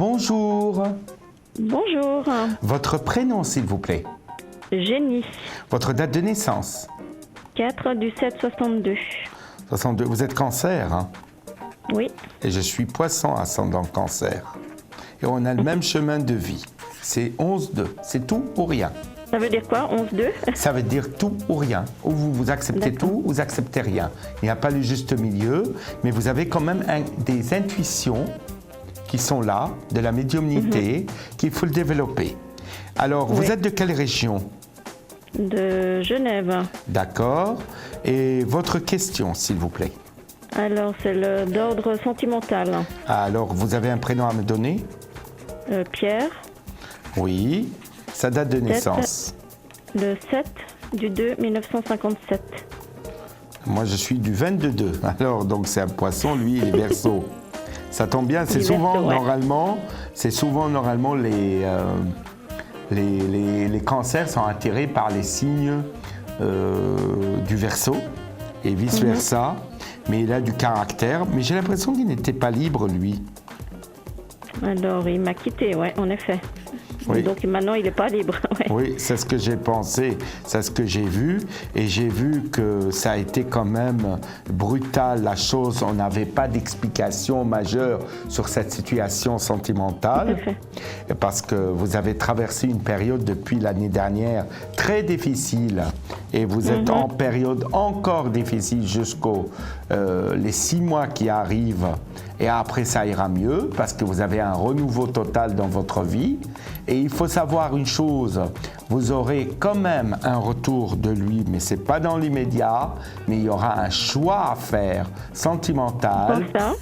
Bonjour. Bonjour, Votre prénom, s'il vous plaît. Génie, Votre date de naissance. 4 du 7 62. 62. Vous êtes cancer, hein? Oui, Et je suis poisson ascendant cancer. Et on a le même chemin de vie. C'est 11-2. C'est tout ou rien. ça veut dire quoi, 11-2? Ça veut dire tout ou rien. Ou vous acceptez D'accord. tout ou vous acceptez rien. Il n'y a pas le juste milieu, mais vous avez quand même des intuitions qui sont là, de la médiumnité, qu'il faut le développer. Alors, vous Oui. êtes de quelle région? De Genève. D'accord. Et votre question, s'il vous plaît. Alors, c'est d'ordre sentimental. Alors, vous avez un prénom à me donner? Pierre, Oui. Sa date de naissance? le 7 du 2 1957. Moi, je suis du 22. Alors, donc, c'est un poisson, lui, il est Verseau. Ça tombe bien, c'est Il est souvent, Verseau, ouais. normalement, les cancers sont attirés par les signes du Verseau et vice-versa. Mais il a du caractère. Mais j'ai l'impression qu'il n'était pas libre, lui. Alors, il m'a quitté, ouais, en effet. Oui. Donc maintenant, il n'est pas libre. Ouais. Oui, c'est ce que j'ai pensé, c'est ce que j'ai vu. Et j'ai vu que ça a été quand même brutal, la chose. On n'avait pas d'explication majeure sur cette situation sentimentale. Tout à fait. Parce que vous avez traversé une période depuis l'année dernière très difficile. Et vous êtes en période encore difficile jusqu'aux les 6 mois qui arrivent. Et après, ça ira mieux parce que vous avez un renouveau total dans votre vie. Et il faut savoir une chose, vous aurez quand même un retour de lui, mais ce n'est pas dans l'immédiat, mais il y aura un choix à faire sentimental. Comme ça.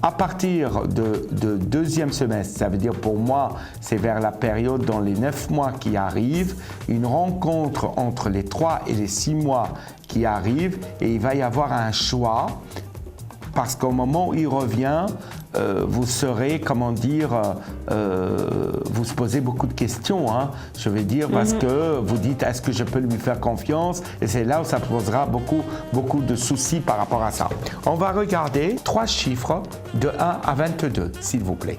À partir de deuxième semestre, ça veut dire pour moi, c'est vers la période dans les 9 mois qui arrivent, une rencontre entre les 3 et les 6 mois qui arrivent, et il va y avoir un choix. Parce qu'au moment où il revient, vous serez, comment dire, vous se posez beaucoup de questions, hein, je vais dire, parce que vous dites, est-ce que je peux lui faire confiance? Et c'est là où ça posera beaucoup de soucis par rapport à ça. On va regarder 3 chiffres de 1 à 22, s'il vous plaît.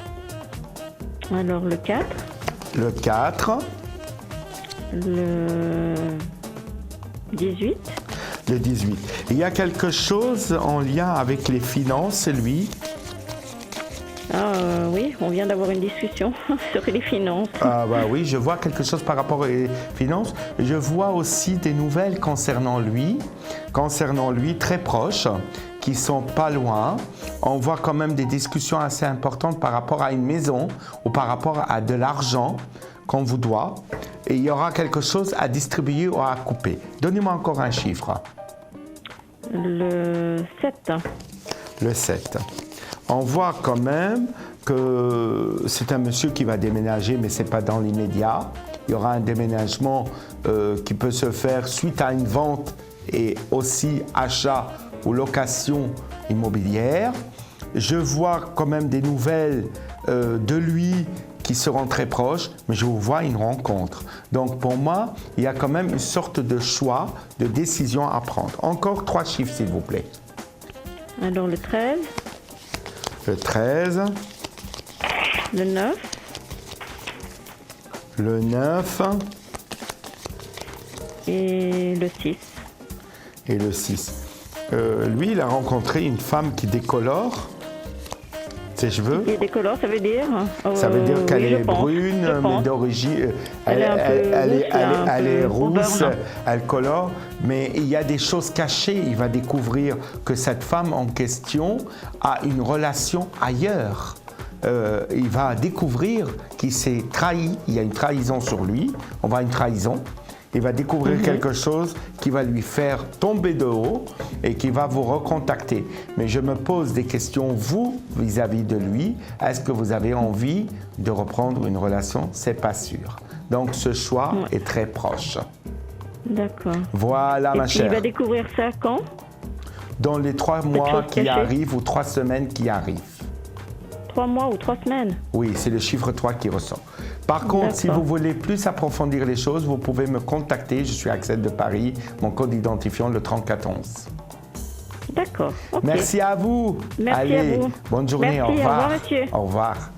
Alors, le 4, Le 4, le 18, le 18. Il y a quelque chose en lien avec les finances, lui? oui, on vient d'avoir une discussion sur les finances. Ah bah oui, je vois quelque chose par rapport aux finances. Je vois aussi des nouvelles concernant lui très proches, qui sont pas loin. On voit quand même des discussions assez importantes par rapport à une maison ou par rapport à de l'argent qu'on vous doit. Et il y aura quelque chose à distribuer ou à couper. Donnez-moi encore un chiffre. Le 7, Le 7. On voit quand même que c'est un monsieur qui va déménager, mais ce n'est pas dans l'immédiat. Il y aura un déménagement qui peut se faire suite à une vente et aussi achat ou location immobilière. Je vois quand même des nouvelles de lui qui seront très proches, mais je vous vois une rencontre. Donc pour moi, il y a quand même une sorte de choix, de décision à prendre. Encore 3 chiffres, s'il vous plaît. alors le 13, Le 13, le 9, le 9 et le 6. et le 6. Lui, il a rencontré une femme qui décolore ses cheveux. Et décolore, ça veut dire Ça veut dire qu'elle oui, je est pense, brune, je pense. mais d'origine. Elle est un peu rousse, là, un Elle est peu rousse, auburn. elle colore, mais il y a des choses cachées. Il va découvrir que cette femme en question a une relation ailleurs. Il va découvrir qu'il s'est trahi. Il y a une trahison sur lui. On voit une trahison. Il va découvrir quelque chose qui va lui faire tomber de haut et qui va vous recontacter. Mais je me pose des questions, vous, vis-à-vis de lui. Est-ce que vous avez envie de reprendre une relation? C'est pas sûr. Donc, ce choix est très proche. D'accord. Voilà, Et ma puis chère. il va découvrir ça quand? Dans les 3 mois chose qui cachée. arrivent ou 3 semaines qui arrivent. 3 mois ou 3 semaines? Oui, c'est le chiffre 3 qui ressort. Par contre, si D'accord. vous voulez plus approfondir les choses, vous pouvez me contacter. Je suis Axel de Paris, mon code identifiant le 3411. D'accord. ok. Merci à vous. Merci Allez, à vous. bonne journée. Merci, Au revoir. au revoir, monsieur. Au revoir.